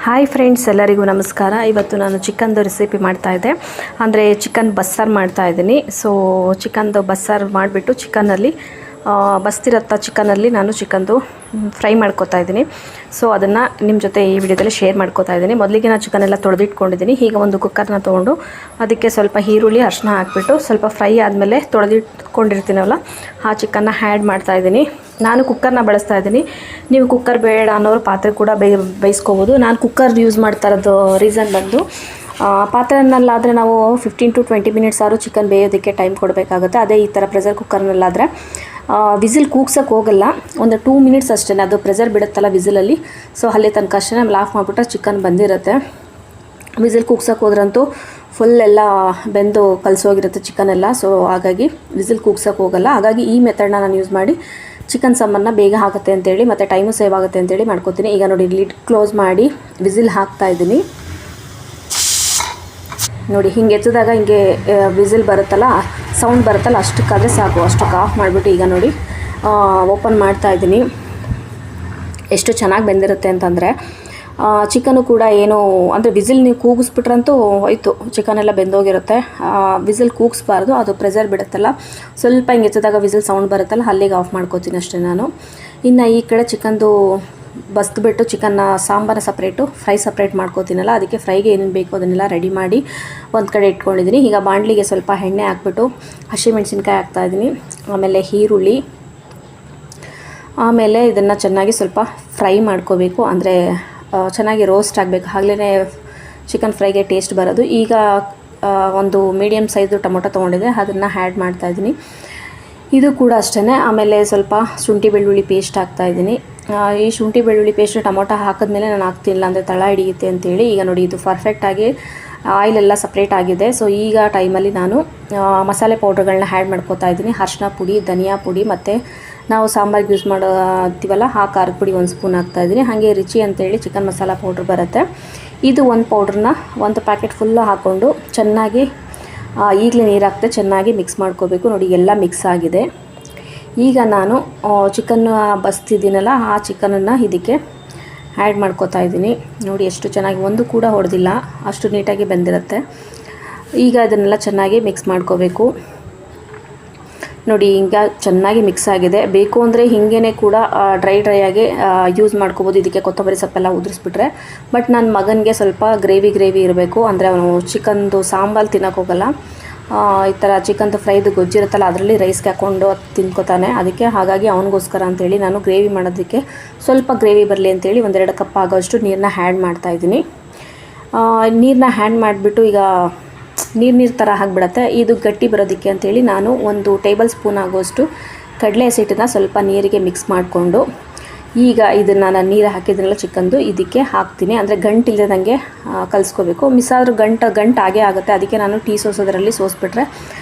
Hi friends, ಎಲ್ಲರಿಗೂ ನಮಸ್ಕಾರ. ಇವತ್ತು ನಾನು ಚಿಕನ್ದು ರೆಸಿಪಿ ಮಾಡ್ತಾಯಿದ್ದೆ, ಅಂದರೆ ಚಿಕನ್ ಬಸ್ಸಾರು ಮಾಡ್ತಾಯಿದ್ದೀನಿ. ಸೊ ಚಿಕನ್ದು ಬಸ್ಸಾರು ಮಾಡಿಬಿಟ್ಟು ಚಿಕನ್ನಲ್ಲಿ ಬಸ್ತಿರತ್ತ ಚಿಕನಲ್ಲಿ ನಾನು ಚಿಕನ್ದು ಫ್ರೈ ಮಾಡ್ಕೋತಾ ಇದ್ದೀನಿ. ಸೊ ಅದನ್ನು ನಿಮ್ಮ ಜೊತೆ ಈ ವಿಡಿಯೋದಲ್ಲಿ ಶೇರ್ ಮಾಡ್ಕೋತಾ ಇದ್ದೀನಿ. ಮೊದಲಿಗೆ ನಾನು ಚಿಕನೆಲ್ಲ ತೊಳೆದಿಟ್ಕೊಂಡಿದ್ದೀನಿ. ಈಗ ಒಂದು ಕುಕ್ಕರ್ನ ತೊಗೊಂಡು ಅದಕ್ಕೆ ಸ್ವಲ್ಪ ಈರುಳ್ಳಿ, ಅರಿಶಿನ ಹಾಕಿಬಿಟ್ಟು ಸ್ವಲ್ಪ ಫ್ರೈ ಆದಮೇಲೆ ತೊಳೆದಿಟ್ಕೊಂಡಿರ್ತೀನಲ್ಲ ಆ ಚಿಕನ್ನ ಆ್ಯಡ್ ಮಾಡ್ತಾಯಿದ್ದೀನಿ. ನಾನು ಕುಕ್ಕರ್ನ ಬಳಸ್ತಾ ಇದ್ದೀನಿ. ನೀವು ಕುಕ್ಕರ್ ಬೇಡ ಅನ್ನೋರು ಪಾತ್ರೆ ಕೂಡ ಬೇಯಿಸ್ಕೋಬೋದು. ನಾನು ಕುಕ್ಕರ್ ಯೂಸ್ ಮಾಡ್ತಾ ಇರೋದು ರೀಸನ್ ಬಂದು, ಪಾತ್ರೆನಲ್ಲಾದರೆ ನಾವು 15 to 20 ಮಿನಿಟ್ಸ್ ಆದರೂ ಚಿಕನ್ ಬೇಯೋದಕ್ಕೆ ಟೈಮ್ ಕೊಡಬೇಕಾಗುತ್ತೆ. ಅದೇ ಈ ಥರ ಪ್ರೆಷರ್ ಕುಕ್ಕರ್ನಲ್ಲಾದರೆ ವಿಸಿಲ್ ಕೂಗ್ಸೋಕ್ಕೆ ಹೋಗಲ್ಲ, ಒಂದು 2 ಮಿನಿಟ್ಸ್ ಅಷ್ಟೇ. ಅದು ಪ್ರೆಷರ್ ಬಿಡುತ್ತಲ್ಲ ವಿಸಿಲಲ್ಲಿ, ಸೊ ಅಲ್ಲಿ ತನಕ ಅಷ್ಟೇ. ಆಮೇಲೆ ಆಫ್ ಮಾಡಿಬಿಟ್ರೆ ಚಿಕನ್ ಬಂದಿರುತ್ತೆ. ವಿಸಿಲ್ ಕೂಗ್ಸೋಕ್ಕೆ ಹೋದ್ರಂತೂ ಫುಲ್ ಎಲ್ಲ ಬೆಂದು ಕಲಸೋಗಿರುತ್ತೆ ಚಿಕನ್ ಎಲ್ಲ. ಸೊ ಹಾಗಾಗಿ ವಿಸಿಲ್ ಕೂಗ್ಸೋಕ್ಕೆ ಹೋಗಲ್ಲ. ಹಾಗಾಗಿ ಈ ಮೆಥಡ್ನ ನಾನು ಯೂಸ್ ಮಾಡಿ ಚಿಕನ್ ಸಾಂಬಾರನ್ನ ಬೇಗ ಆಗುತ್ತೆ ಅಂತೇಳಿ, ಮತ್ತು ಟೈಮು ಸೇವ್ ಆಗುತ್ತೆ ಅಂತೇಳಿ ಮಾಡ್ಕೋತೀನಿ. ಈಗ ನೋಡಿ, ಲಿಡ್ ಕ್ಲೋಸ್ ಮಾಡಿ ವಿಸಿಲ್ ಹಾಕ್ತಾಯಿದ್ದೀನಿ. ನೋಡಿ, ಹಿಂಗೆ ಎತ್ತಿದಾಗ ಹಿಂಗೆ ವಿಸಿಲ್ ಬರುತ್ತಲ್ಲ, ಸೌಂಡ್ ಬರುತ್ತಲ್ಲ, ಅಷ್ಟಕ್ಕಾದರೆ ಸಾಕು. ಅಷ್ಟಕ್ಕೆ ಆಫ್ ಮಾಡಿಬಿಟ್ಟು ಈಗ ನೋಡಿ ಓಪನ್ ಮಾಡ್ತಾಯಿದ್ದೀನಿ. ಎಷ್ಟು ಚೆನ್ನಾಗಿ ಬೆಂದಿರುತ್ತೆ ಅಂತಂದರೆ ಚಿಕನು ಕೂಡ ಏನು ಅಂದರೆ ವಿಸಿಲ್ ನೀವು ಕೂಗಿಸ್ಬಿಟ್ರಂತೂ ಹೋಯ್ತು, ಚಿಕನೆಲ್ಲ ಬೆಂದೋಗಿರುತ್ತೆ. ವಿಸಿಲ್ ಕೂಗಿಸ್ಬಾರ್ದು, ಅದು ಪ್ರೆಷರ್ ಬಿಡುತ್ತಲ್ಲ, ಸ್ವಲ್ಪ ಹಿಂಗೆ ಎತ್ತಿದಾಗ ವಿಸಿಲ್ ಸೌಂಡ್ ಬರುತ್ತಲ್ಲ, ಅಲ್ಲಿಗೆ ಆಫ್ ಮಾಡ್ಕೋತೀನಿ ಅಷ್ಟೇ ನಾನು. ಇನ್ನು ಈ ಕಡೆ ಚಿಕನ್ದು ಬಸ್ದುಬಿಟ್ಟು ಚಿಕನ್ನ ಸಾಂಬಾರು ಸಪ್ರೇಟು, ಫ್ರೈ ಸಪ್ರೇಟ್ ಮಾಡ್ಕೋತೀನಲ್ಲ, ಅದಕ್ಕೆ ಫ್ರೈಗೆ ಏನೇನು ಬೇಕೋ ಅದನ್ನೆಲ್ಲ ರೆಡಿ ಮಾಡಿ ಒಂದು ಕಡೆ ಇಟ್ಕೊಂಡಿದ್ದೀನಿ. ಈಗ ಬಾಣಲಿಗೆ ಸ್ವಲ್ಪ ಎಣ್ಣೆ ಹಾಕ್ಬಿಟ್ಟು ಹಸಿಮೆಣ್ಸಿನ್ಕಾಯಿ ಹಾಕ್ತಾಯಿದ್ದೀನಿ, ಆಮೇಲೆ ಈರುಳ್ಳಿ, ಆಮೇಲೆ ಇದನ್ನು ಚೆನ್ನಾಗಿ ಸ್ವಲ್ಪ ಫ್ರೈ ಮಾಡ್ಕೋಬೇಕು. ಅಂದರೆ ಚೆನ್ನಾಗಿ ರೋಸ್ಟ್ ಆಗಬೇಕು, ಆಗಲೇ ಚಿಕನ್ ಫ್ರೈಗೆ ಟೇಸ್ಟ್ ಬರೋದು. ಈಗ ಒಂದು ಮೀಡಿಯಮ್ ಸೈಜು ಟೊಮೊಟೊ ತೊಗೊಂಡಿದ್ದೆ, ಅದನ್ನು ಆ್ಯಡ್ ಮಾಡ್ತಾಯಿದ್ದೀನಿ. ಇದು ಕೂಡ ಅಷ್ಟೇ. ಆಮೇಲೆ ಸ್ವಲ್ಪ ಶುಂಠಿ ಬೆಳ್ಳುಳ್ಳಿ ಪೇಸ್ಟ್ ಹಾಕ್ತಾಯಿದ್ದೀನಿ. ಈ ಶುಂಠಿ ಬೆಳ್ಳುಳ್ಳಿ ಪೇಸ್ಟ್ ಟೊಮೊಟೊ ಹಾಕಿದ್ಮೇಲೆ ನಾನು ಹಾಕ್ತಿಲ್ಲ, ಅಂದರೆ ತಳ ಹಿಡಿಯುತ್ತೆ ಅಂತೇಳಿ. ಈಗ ನೋಡಿ, ಇದು ಪರ್ಫೆಕ್ಟಾಗಿ ಆಯಿಲೆಲ್ಲ ಸಪ್ರೇಟ್ ಆಗಿದೆ. ಸೊ ಈಗ ಟೈಮಲ್ಲಿ ನಾನು ಮಸಾಲೆ ಪೌಡ್ರ್ಗಳನ್ನ ಆ್ಯಡ್ ಮಾಡ್ಕೋತಾ ಇದ್ದೀನಿ. ಅರಿಶಿನ ಪುಡಿ, ಧನಿಯಾ ಪುಡಿ, ಮತ್ತು ನಾವು ಸಾಂಬಾರಿಗೆ ಯೂಸ್ ಮಾಡ್ತೀವಲ್ಲ ಆ ಖಾರದ ಪುಡಿ 1 ಸ್ಪೂನ್ ಹಾಕ್ತಾಯಿದ್ದೀನಿ. ಹಾಗೆ ರುಚಿ ಅಂತೇಳಿ ಚಿಕನ್ ಮಸಾಲ ಪೌಡ್ರ್ ಬರುತ್ತೆ, ಇದು ಒಂದು ಪೌಡ್ರನ್ನ ಒಂದು ಪ್ಯಾಕೆಟ್ ಫುಲ್ಲು ಹಾಕ್ಕೊಂಡು ಚೆನ್ನಾಗಿ ಈಗಲೇ ನೀರು ಹಾಕ್ತೆ ಚೆನ್ನಾಗಿ ಮಿಕ್ಸ್ ಮಾಡ್ಕೋಬೇಕು. ನೋಡಿ, ಎಲ್ಲ ಮಿಕ್ಸ್ ಆಗಿದೆ. ಈಗ ನಾನು ಚಿಕನ್ನು ಬಸ್ತಿದ್ದೀನಲ್ಲ, ಆ ಚಿಕನನ್ನು ಇದಕ್ಕೆ ಆ್ಯಡ್ ಮಾಡ್ಕೋತಾ ಇದ್ದೀನಿ. ನೋಡಿ, ಎಷ್ಟು ಚೆನ್ನಾಗಿ, ಒಂದು ಕೂಡ ಹೊಡೆದಿಲ್ಲ, ಅಷ್ಟು ನೀಟಾಗಿ ಬೆಂದಿರುತ್ತೆ. ಈಗ ಇದನ್ನೆಲ್ಲ ಚೆನ್ನಾಗಿ ಮಿಕ್ಸ್ ಮಾಡ್ಕೋಬೇಕು. ನೋಡಿ, ಈಗ ಚೆನ್ನಾಗಿ ಮಿಕ್ಸ್ ಆಗಿದೆ. ಬೇಕು ಅಂದರೆ ಹಿಂಗೇ ಕೂಡ ಡ್ರೈ ಆಗಿ ಯೂಸ್ ಮಾಡ್ಕೋಬೋದು. ಇದಕ್ಕೆ ಕೊತ್ತಂಬರಿ ಸೊಪ್ಪೆಲ್ಲ ಉದುರಿಸ್ಬಿಟ್ರೆ. ಬಟ್ ನನ್ನ ಮಗನಿಗೆ ಸ್ವಲ್ಪ ಗ್ರೇವಿ ಇರಬೇಕು, ಅಂದರೆ ಅವನು ಚಿಕನ್ದು ಸಾಂಬಾರು ತಿನ್ನೋಕ್ಕೋಗಲ್ಲ. ಈ ಥರ ಚಿಕನ್ದು ಫ್ರೈದು ಗೊಜ್ಜಿರುತ್ತಲ್ಲ, ಅದರಲ್ಲಿ ರೈಸ್ಗೆ ಹಾಕ್ಕೊಂಡು ತಿನ್ಕೋತಾನೆ. ಅದಕ್ಕೆ ಹಾಗಾಗಿ ಅವನಿಗೋಸ್ಕರ ಅಂತೇಳಿ ನಾನು ಗ್ರೇವಿ ಮಾಡೋದಕ್ಕೆ ಸ್ವಲ್ಪ ಗ್ರೇವಿ ಬರಲಿ ಅಂತೇಳಿ 1-2 ಕಪ್ ಆಗೋಷ್ಟು ನೀರನ್ನ ಆ್ಯಡ್ ಮಾಡ್ತಾಯಿದ್ದೀನಿ. ನೀರನ್ನ ಆ್ಯಡ್ ಮಾಡಿಬಿಟ್ಟು ಈಗ ನೀರು ಥರ ಆಗಿಬಿಡತ್ತೆ. ಇದು ಗಟ್ಟಿ ಬರೋದಕ್ಕೆ ಅಂತೇಳಿ ನಾನು 1 ಟೇಬಲ್ ಸ್ಪೂನ್ ಆಗೋಷ್ಟು ಕಡಲೆ ಹಸಿಟ್ಟನ್ನು ಸ್ವಲ್ಪ ನೀರಿಗೆ ಮಿಕ್ಸ್ ಮಾಡಿಕೊಂಡು ಈಗ ಇದನ್ನು ನಾನು ನೀರು ಹಾಕಿದ್ರಲ್ಲ ಚಿಕನ್ದು, ಇದಕ್ಕೆ ಹಾಕ್ತೀನಿ. ಅಂದರೆ ಗಂಟಿಲ್ಲದಂಗೆ ಕಲಿಸ್ಕೋಬೇಕು. ಮಿಸ್ಸಾದ್ರೂ ಗಂಟು ಆಗೇ ಆಗುತ್ತೆ. ಅದಕ್ಕೆ ನಾನು ಟೀ ಸೋಸೋದ್ರಲ್ಲಿ ಸೋಸ್ಬಿಟ್ರೆ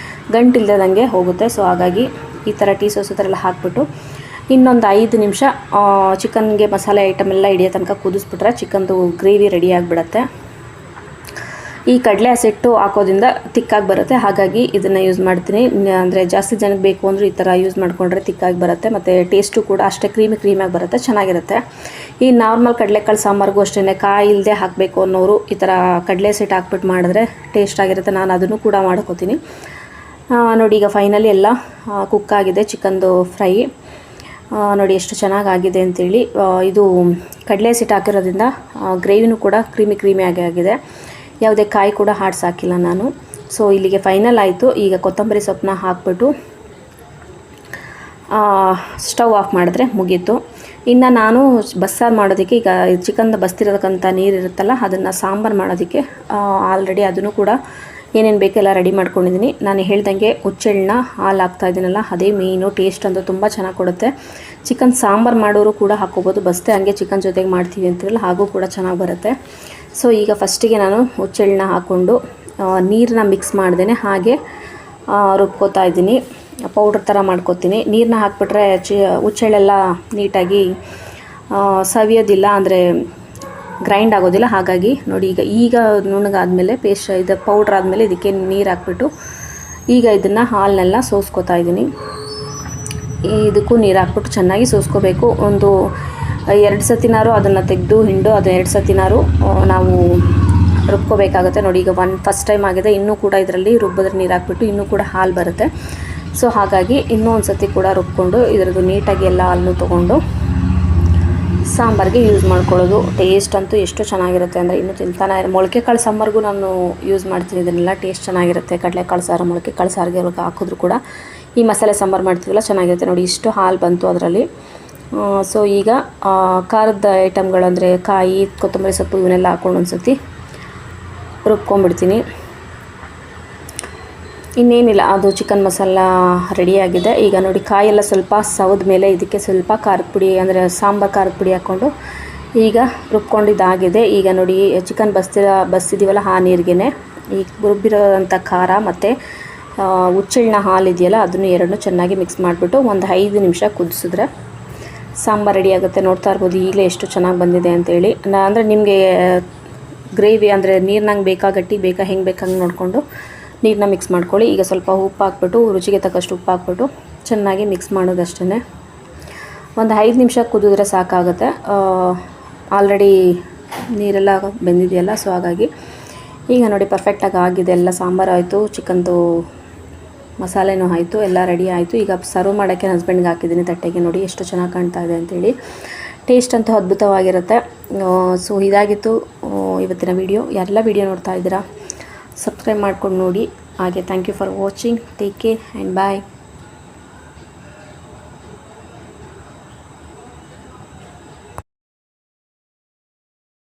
ಗಂಟಿಲ್ಲದಂಗೆ ಹೋಗುತ್ತೆ. ಸೊ ಹಾಗಾಗಿ ಈ ಥರ ಟೀ ಸೋಸೋದ್ರೆಲ್ಲ ಹಾಕ್ಬಿಟ್ಟು ಇನ್ನೊಂದು 5 ನಿಮಿಷ ಚಿಕನ್ಗೆ ಮಸಾಲೆ ಐಟಮ್ ಎಲ್ಲ ಹಿಡಿಯೋ ತನಕ ಕುದಿಸ್ಬಿಟ್ರೆ ಚಿಕನ್ದು ಗ್ರೇವಿ ರೆಡಿ ಆಗಿಬಿಡತ್ತೆ. ಈ ಕಡಲೆ ಹಸಿಟ್ಟು ಹಾಕೋದ್ರಿಂದ ತಿಕ್ಕಾಗಿ ಬರುತ್ತೆ, ಹಾಗಾಗಿ ಇದನ್ನು ಯೂಸ್ ಮಾಡ್ತೀನಿ. ಅಂದರೆ ಜಾಸ್ತಿ ಜನಕ್ಕೆ ಬೇಕು ಅಂದರೂ ಈ ಥರ ಯೂಸ್ ಮಾಡಿಕೊಂಡ್ರೆ ತಿಕ್ಕಾಗಿ ಬರುತ್ತೆ, ಮತ್ತು ಟೇಸ್ಟು ಕೂಡ ಅಷ್ಟೇ ಕ್ರೀಮಿಯಾಗಿ ಬರುತ್ತೆ, ಚೆನ್ನಾಗಿರುತ್ತೆ. ಈ ನಾರ್ಮಲ್ ಕಡಲೆಕಾಳು ಸಾಂಬಾರಿಗೂ ಅಷ್ಟೇ, ಕಾಯಿ ಇಲ್ಲದೆ ಹಾಕಬೇಕು ಅನ್ನೋರು ಈ ಥರ ಕಡಲೆ ಹಸಿಟ್ಟು ಹಾಕ್ಬಿಟ್ಟು ಮಾಡಿದ್ರೆ ಟೇಸ್ಟ್ ಆಗಿರುತ್ತೆ. ನಾನು ಅದನ್ನು ಕೂಡ ಮಾಡ್ಕೋತೀನಿ. ನೋಡಿ, ಈಗ ಫೈನಲಿ ಎಲ್ಲ ಕುಕ್ಕಾಗಿದೆ ಚಿಕನ್ದು ಫ್ರೈ. ನೋಡಿ ಎಷ್ಟು ಚೆನ್ನಾಗಾಗಿದೆ ಅಂತೇಳಿ. ಇದು ಕಡಲೆ ಹಸಿಟ್ಟು ಹಾಕಿರೋದ್ರಿಂದ ಗ್ರೇವಿನೂ ಕೂಡ ಕ್ರೀಮಿಯಾಗಿ ಆಗಿದೆ. ಯಾವುದೇ ಕಾಯಿ ಕೂಡ ಹಾಕಿಲ್ಲ ನಾನು. ಸೊ ಇಲ್ಲಿಗೆ ಫೈನಲ್ ಆಯಿತು. ಈಗ ಕೊತ್ತಂಬರಿ ಸೊಪ್ಪನ್ನ ಹಾಕ್ಬಿಟ್ಟು ಸ್ಟವ್ ಆಫ್ ಮಾಡಿದ್ರೆ ಮುಗೀತು. ಇನ್ನು ನಾನು ಬಸ್ಸಾರು ಮಾಡೋದಕ್ಕೆ ಈಗ ಚಿಕನ್ ಬಸ್ತಿರೋದಕ್ಕಂಥ ನೀರು ಇರುತ್ತಲ್ಲ, ಅದನ್ನು ಸಾಂಬಾರು ಮಾಡೋದಕ್ಕೆ ಆಲ್ರೆಡಿ ಅದನ್ನು ಕೂಡ ಏನೇನು ಬೇಕೆಲ್ಲ ರೆಡಿ ಮಾಡ್ಕೊಂಡಿದ್ದೀನಿ. ನಾನು ಹೇಳ್ದಂಗೆ ಹುಚ್ಚೆಳ್ಳನ್ನ ಹಾಲು ಹಾಕ್ತಾಯಿದ್ದೀನಲ್ಲ, ಅದೇ ಮೇಯ್ನು. ಟೇಸ್ಟ್ ಅಂತೂ ತುಂಬ ಚೆನ್ನಾಗಿ ಕೊಡುತ್ತೆ. ಚಿಕನ್ ಸಾಂಬಾರು ಮಾಡೋರು ಕೂಡ ಹಾಕ್ಕೋಬೋದು, ಬಸ್ತೆ ಹಂಗೆ ಚಿಕನ್ ಜೊತೆಗೆ ಮಾಡ್ತೀವಿ ಅಂತಿರಲ್ಲ, ಹಾಗೂ ಕೂಡ ಚೆನ್ನಾಗಿ ಬರುತ್ತೆ. ಸೊ ಈಗ ಫಸ್ಟಿಗೆ ನಾನು ಹುಚ್ಚೆಳ್ಳನ್ನ ಹಾಕ್ಕೊಂಡು ನೀರನ್ನ ಮಿಕ್ಸ್ ಮಾಡ್ದೇನೆ ಹಾಗೆ ರುಬ್ಕೋತಾ ಇದ್ದೀನಿ. ಪೌಡ್ರ್ ಥರ ಮಾಡ್ಕೋತೀನಿ. ನೀರನ್ನ ಹಾಕ್ಬಿಟ್ರೆ ಹುಚ್ಚೆಳ್ಳೆಲ್ಲ ನೀಟಾಗಿ ಸವಿಯೋದಿಲ್ಲ, ಅಂದರೆ ಗ್ರೈಂಡ್ ಆಗೋದಿಲ್ಲ. ಹಾಗಾಗಿ ನೋಡಿ, ಈಗ ನುಣ್ಣಗಾದ್ಮೇಲೆ ಪೇಸ್ಟ್ ಇದು ಪೌಡ್ರ್ ಆದಮೇಲೆ ಇದಕ್ಕೆ ನೀರು ಹಾಕ್ಬಿಟ್ಟು ಈಗ ಇದನ್ನು ಹಾಲನ್ನೆಲ್ಲ ಸೋಸ್ಕೋತಾ ಇದ್ದೀನಿ. ಇದಕ್ಕೂ ನೀರು ಹಾಕ್ಬಿಟ್ಟು ಚೆನ್ನಾಗಿ ಸೋಸ್ಕೋಬೇಕು. ಒಂದು 2 ಸತಿನಾರು ಅದನ್ನು ತೆಗೆದು ಹಿಂಡು ಅದು 2 ಸತಿನಾರು ನಾವು ರುಬ್ಕೋಬೇಕಾಗುತ್ತೆ. ನೋಡಿ ಈಗ ಫಸ್ಟ್ ಟೈಮ್ ಆಗಿದೆ, ಇನ್ನೂ ಕೂಡ ಇದರಲ್ಲಿ ರುಬ್ಬಿದ್ರೆ ನೀರು ಹಾಕ್ಬಿಟ್ಟು ಇನ್ನೂ ಕೂಡ ಹಾಲು ಬರುತ್ತೆ. ಸೊ ಹಾಗಾಗಿ ಇನ್ನೂ ಒಂದು ಸತಿ ಕೂಡ ರುಬ್ಕೊಂಡು ಇದರದ್ದು ನೀಟಾಗಿ ಎಲ್ಲ ಹಾಲನ್ನು ತೊಗೊಂಡು ಸಾಂಬಾರಿಗೆ ಯೂಸ್ ಮಾಡ್ಕೊಳ್ಳೋದು. ಟೇಸ್ಟ್ ಅಂತೂ ಎಷ್ಟು ಚೆನ್ನಾಗಿರುತ್ತೆ ಅಂದರೆ ಇನ್ನೂ ತಿಂತಾನೆ ಮೊಳಕೆ ಕಾಳು ಸಾಂಬಾರಿಗೂ ನಾನು ಯೂಸ್ ಮಾಡ್ತೀನಿ ಇದನ್ನೆಲ್ಲ. ಟೇಸ್ಟ್ ಚೆನ್ನಾಗಿರುತ್ತೆ. ಕಡಲೆಕಾಳು ಸಾರು, ಮೊಳಕೆ ಕಾಳು ಸಾರಿಗೆ ಹಾಕಿದ್ರು ಕೂಡ ಈ ಮಸಾಲೆ ಸಾಂಬಾರು ಮಾಡ್ತೀವಲ್ಲ ಚೆನ್ನಾಗಿರುತ್ತೆ. ನೋಡಿ ಇಷ್ಟು ಹಾಲು ಬಂತು ಅದರಲ್ಲಿ. ಸೊ ಈಗ ಖಾರದ ಐಟಮ್ಗಳಂದರೆ ಕಾಯಿ, ಕೊತ್ತಂಬರಿ ಸೊಪ್ಪು ಇವನ್ನೆಲ್ಲ ಹಾಕ್ಕೊಂಡು ಒಂದು ಸತಿ ರುಬ್ಕೊಂಡ್ಬಿಡ್ತೀನಿ. ಇನ್ನೇನಿಲ್ಲ, ಅದು ಚಿಕನ್ ಮಸಾಲ ರೆಡಿಯಾಗಿದೆ. ಈಗ ನೋಡಿ ಕಾಯೆಲ್ಲ ಸ್ವಲ್ಪ ಸವದ ಮೇಲೆ ಇದಕ್ಕೆ ಸ್ವಲ್ಪ ಖಾರದ ಪುಡಿ ಅಂದರೆ ಸಾಂಬಾರು ಖಾರದ ಪುಡಿ ಹಾಕ್ಕೊಂಡು ಈಗ ರುಬ್ಕೊಂಡಿದ್ದಾಗಿದೆ. ಈಗ ನೋಡಿ ಚಿಕನ್ ಬಸ್ತಿದ್ದೀವಲ್ಲ ಆ ನೀರಿಗೆನೆ ಈ ರುಬ್ಬಿರೋಂಥ ಖಾರ ಮತ್ತು ಹುಚ್ಚೆಳ್ಳಿನ ಹಾಲು ಇದೆಯಲ್ಲ ಅದನ್ನು ಎರಡನ್ನೂ ಚೆನ್ನಾಗಿ ಮಿಕ್ಸ್ ಮಾಡಿಬಿಟ್ಟು ಒಂದು 5 ನಿಮಿಷ ಕುದಿಸಿದ್ರೆ ಸಾಂಬಾರು ರೆಡಿ ಆಗುತ್ತೆ. ನೋಡ್ತಾ ಇರ್ಬೋದು ಈಗಲೇ ಎಷ್ಟು ಚೆನ್ನಾಗಿ ಬಂದಿದೆ ಅಂತೇಳಿ. ಅಂದರೆ ನಿಮಗೆ ಗ್ರೇವಿ ಅಂದರೆ ನೀರಿನಂಗೆ ಬೇಕಾ ಗಟ್ಟಿ ಬೇಕಾ ಹೆಂಗೆ ಬೇಕು ಹಂಗೆ ನೋಡಿಕೊಂಡು ನೀರನ್ನ ಮಿಕ್ಸ್ ಮಾಡ್ಕೊಳ್ಳಿ. ಈಗ ಸ್ವಲ್ಪ ಉಪ್ಪು ಹಾಕ್ಬಿಟ್ಟು ರುಚಿಗೆ ತಕ್ಕಷ್ಟು ಉಪ್ಪು ಹಾಕ್ಬಿಟ್ಟು ಚೆನ್ನಾಗಿ ಮಿಕ್ಸ್ ಮಾಡೋದಷ್ಟೇ. ಒಂದು 5 ನಿಮಿಷ ಕುದಿದ್ರೆ ಸಾಕಾಗುತ್ತೆ. ಆಲ್ರೆಡಿ ನೀರೆಲ್ಲ ಬೆಂದಿದೆಯಲ್ಲ, ಸೊ ಹಾಗಾಗಿ ಈಗ ನೋಡಿ ಪರ್ಫೆಕ್ಟಾಗಿ ಆಗಿದೆ. ಎಲ್ಲ ಸಾಂಬಾರು ಆಯಿತು, ಚಿಕನ್ದು ಮಸಾಲೆನೂ ಆಯಿತು, ಎಲ್ಲ ರೆಡಿ ಆಯಿತು. ಈಗ ಸರ್ವ್ ಮಾಡೋಕ್ಕೆ ನನ್ನ ಹಸ್ಬೆಂಡ್ಗೆ ಹಾಕಿದ್ದೀನಿ ತಟ್ಟೆಗೆ. ನೋಡಿ ಎಷ್ಟು ಚೆನ್ನಾಗಿ ಕಾಣ್ತಾ ಇದೆ ಅಂತೇಳಿ. ಟೇಸ್ಟ್ ಅಂತೂ ಅದ್ಭುತವಾಗಿರುತ್ತೆ. ಸೊ ಇದಾಗಿತ್ತು ಇವತ್ತಿನ ವಿಡಿಯೋ. ಯಾರೆಲ್ಲ ವಿಡಿಯೋ ನೋಡ್ತಾ ಇದ್ದೀರಾ ಸಬ್ಸ್ಕ್ರೈಬ್ ಮಾಡ್ಕೊಂಡು ನೋಡಿ. ಹಾಗೆ thank you for watching. Take care and bye.